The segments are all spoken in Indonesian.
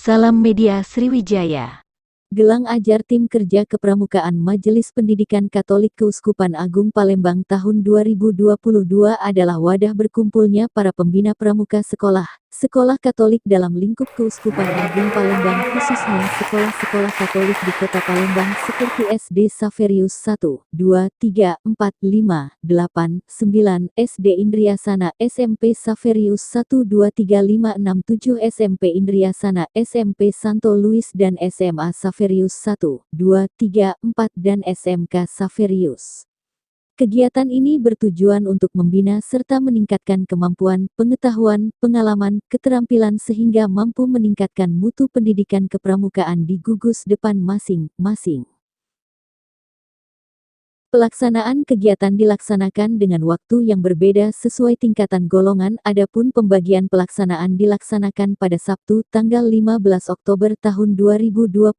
Salam Media Sriwijaya. Gelang Ajar Tim Kerja Kepramukaan Majelis Pendidikan Katolik Keuskupan Agung Palembang tahun 2022 adalah wadah berkumpulnya para pembina pramuka sekolah Katolik dalam lingkup Keuskupan Agung Palembang, khususnya sekolah-sekolah Katolik di Kota Palembang seperti SD Saverius 1, 2, 3, 4, 5, 8, 9, SD Indriasana, SMP Saverius 1, 2, 3, 5, 6, 7, SMP Indriasana, SMP Santo Luis dan SMA Saverius 1, 2, 3, 4 dan SMK Saverius. Kegiatan ini bertujuan untuk membina serta meningkatkan kemampuan, pengetahuan, pengalaman, keterampilan sehingga mampu meningkatkan mutu pendidikan kepramukaan di gugus depan masing-masing. Pelaksanaan kegiatan dilaksanakan dengan waktu yang berbeda sesuai tingkatan golongan, adapun pembagian pelaksanaan dilaksanakan pada Sabtu tanggal 15 Oktober tahun 2022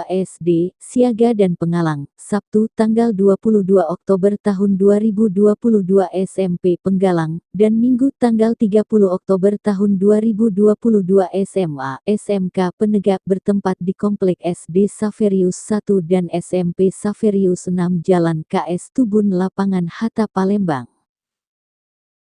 SD, Siaga dan Pengalang, Sabtu tanggal 22 Oktober tahun 2022 SMP Penggalang, dan Minggu tanggal 30 Oktober tahun 2022 SMA, SMK Penegak bertempat di Komplek SD Saverius 1 dan SMP Saverius 6 Jalan KS Tubun Lapangan Hatta Palembang.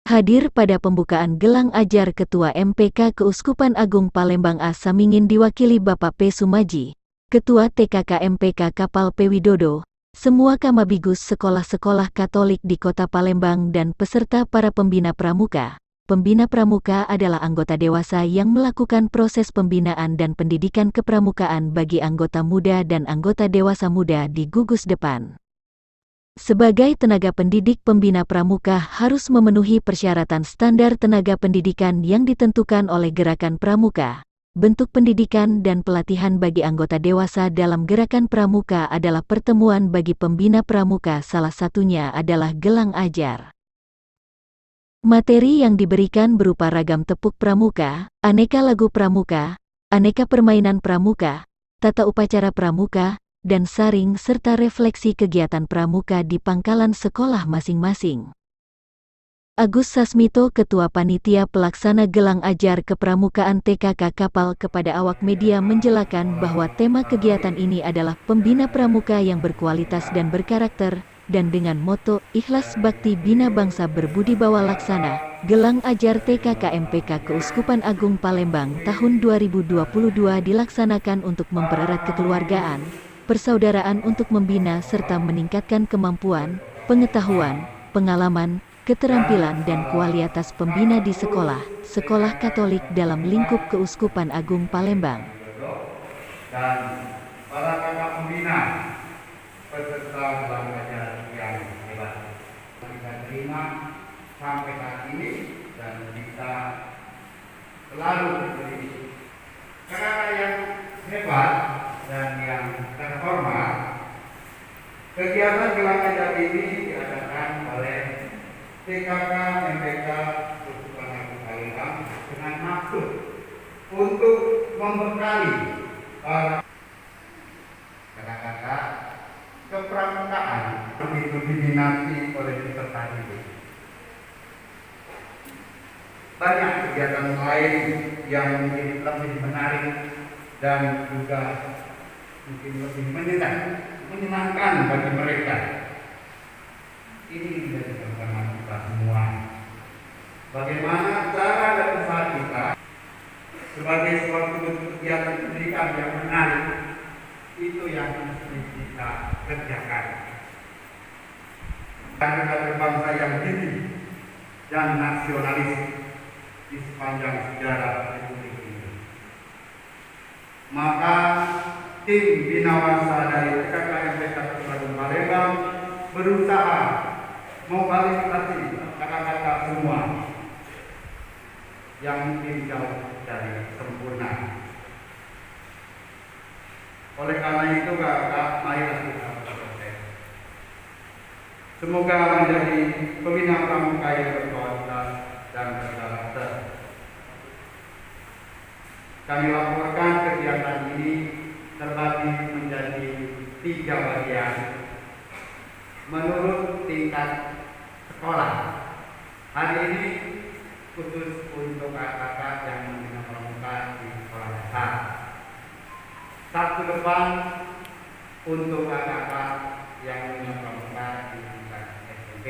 Hadir pada pembukaan gelang ajar Ketua MPK Keuskupan Agung Palembang A Samingin diwakili Bapak P. Sumaji, Ketua TKK MPK Kapal P. Widodo, semua kamabigus sekolah-sekolah Katolik di Kota Palembang dan peserta para pembina pramuka. Pembina pramuka adalah anggota dewasa yang melakukan proses pembinaan dan pendidikan kepramukaan bagi anggota muda dan anggota dewasa muda di gugus depan. Sebagai tenaga pendidik, pembina pramuka harus memenuhi persyaratan standar tenaga pendidikan yang ditentukan oleh Gerakan Pramuka. Bentuk pendidikan dan pelatihan bagi anggota dewasa dalam Gerakan Pramuka adalah pertemuan bagi pembina pramuka, salah satunya adalah gelang ajar. Materi yang diberikan berupa ragam tepuk pramuka, aneka lagu pramuka, aneka permainan pramuka, tata upacara pramuka, dan saring serta refleksi kegiatan pramuka di pangkalan sekolah masing-masing. Agus Sasmito, Ketua Panitia Pelaksana Gelang Ajar Kepramukaan TKK Kapal, kepada awak media menjelaskan bahwa tema kegiatan ini adalah pembina pramuka yang berkualitas dan berkarakter, dan dengan moto Ikhlas Bakti Bina Bangsa Berbudi Bawa Laksana, Gelang Ajar TKK MPK Keuskupan Agung Palembang tahun 2022 dilaksanakan untuk mempererat kekeluargaan, persaudaraan untuk membina serta meningkatkan kemampuan, pengetahuan, pengalaman, keterampilan dan kualitas pembina di sekolah Katolik dalam lingkup Keuskupan Agung Palembang. Dan para kakak pembina peserta gelang ajar yang hebat kita terima sampai saat ini dan kita selalu diberi kakak yang hebat dan yang terhormat. Kegiatan gelang ajar ini diadakan oleh TKK MPK Keuskupan Agung Palembang dengan maksud untuk membekali para kakak-kakak kepramukaan begitu diminati oleh peserta didik. Banyak kegiatan lain yang mungkin lebih menarik dan juga mungkin lebih menyenangkan bagi mereka. Ini menjadi pertama kita semua. Bagaimana cara dan usaha kita sebagai suatu kegiatan pendidikan yang menarik, itu yang mesti kita kerjakan. Kita berbangsa yang gigih dan nasionalis di sepanjang sejarah Republik ini. Maka tim binawasa dari TKK MPK Keuskupan Palembang berusaha memfasilitasi kakak-kakak semua yang mungkin jauh dari sempurna. Oleh karena itu kakak, marilah kita berproses. Semoga menjadi pembina pramuka yang berkualitas dan berkarakter. Kami laporkan kegiatan ini terbagi menjadi 3 bagian menurut tingkat sekolah. Hari ini khusus untuk kakak-kakak yang membina pramuka di sekolah dasar. Sabtu depan untuk kakak yang punya pramuka di tingkat SMP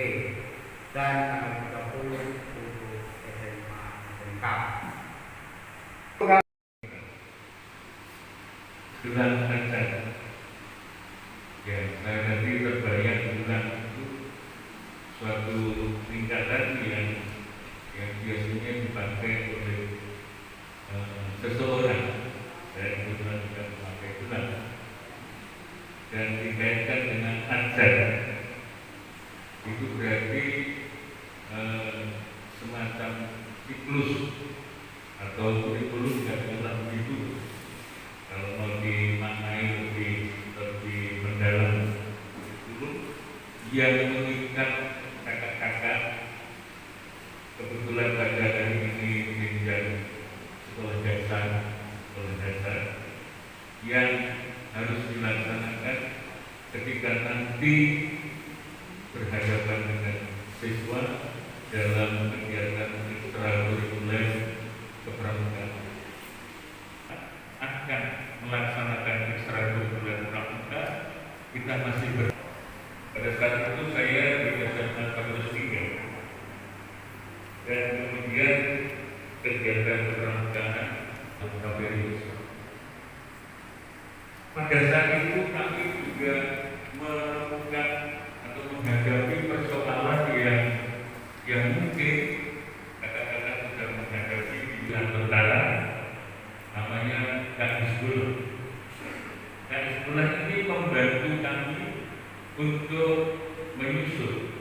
dan tanggal 30 untuk SMA SMK. Dengan ajar ya, saya nanti terbayang dengan itu suatu tingkatan yang biasanya dipakai oleh seseorang. Saya kebetulan juga memakai bulan dan dikaitkan dengan ajar. Itu berarti semacam siklus atau kurikulum yang telah begitu. Kalau mau dimaknai lebih mendalam, kurikulum yang mengikat kakak-kakak. Kebetulan pada hari ini menjadi sekolah dasar yang harus dilaksanakan ketika nanti berhadapan dengan siswa dalam kegiatan ekstrakurikuler kepramukaan. Akan melaksanakan ekstrakurikuler pramuka, kita masih pada saat itu saya di SMA Kampus 3 dan kemudian kegiatan kepramukaan KPRI. Pada saat itu kami juga menemukan atau menghadapi persoalan yang mungkin kata-kata sudah menghadapi di antara namanya Kadisbul. Kadisbul ini membantu kami untuk menyusun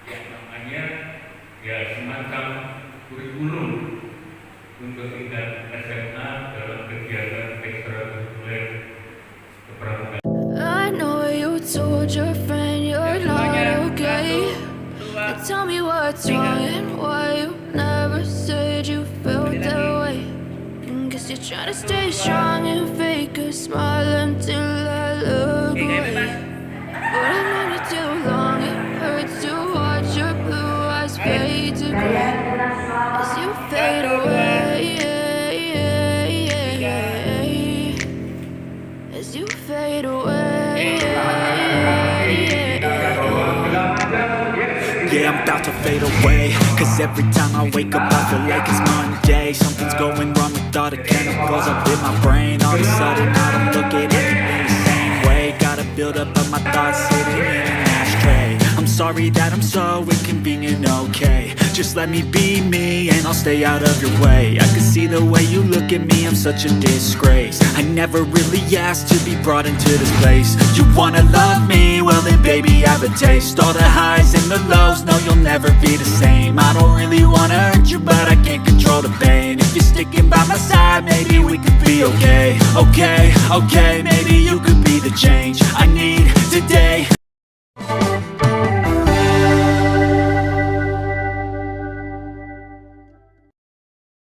yang namanya semacam kurikulum untuk tingkat SMA dalam kegiatan ekstrakurikuler kepramukaan. I know you told your friend you're not okay. Tell me what's wrong and why you never said you felt that way. Guess you're trying to stay strong and fake a smile until I look away. But I've known you too long, it hurts to watch your blue eyes fade to gray as you fade away. As you fade away. Yeah, I'm about to fade away, cause every time I wake up I feel like it's Monday. Something's going wrong with all the chemicals up in my brain. All of a sudden I don't look at anything the same way. Gotta build up of my thoughts sitting in an ashtray. I'm sorry that I'm so inconvenient, okay. Just let me be me and I'll stay out of your way. I can see the way you look at me, I'm such a disgrace. I never really asked to be brought into this place. You wanna love me? Well then baby I have a taste. All the highs and the lows, no you'll never be the same. I don't really wanna hurt you but I can't control the pain. If you're sticking by my side, maybe we could be okay. Okay, maybe you could be the change I need today.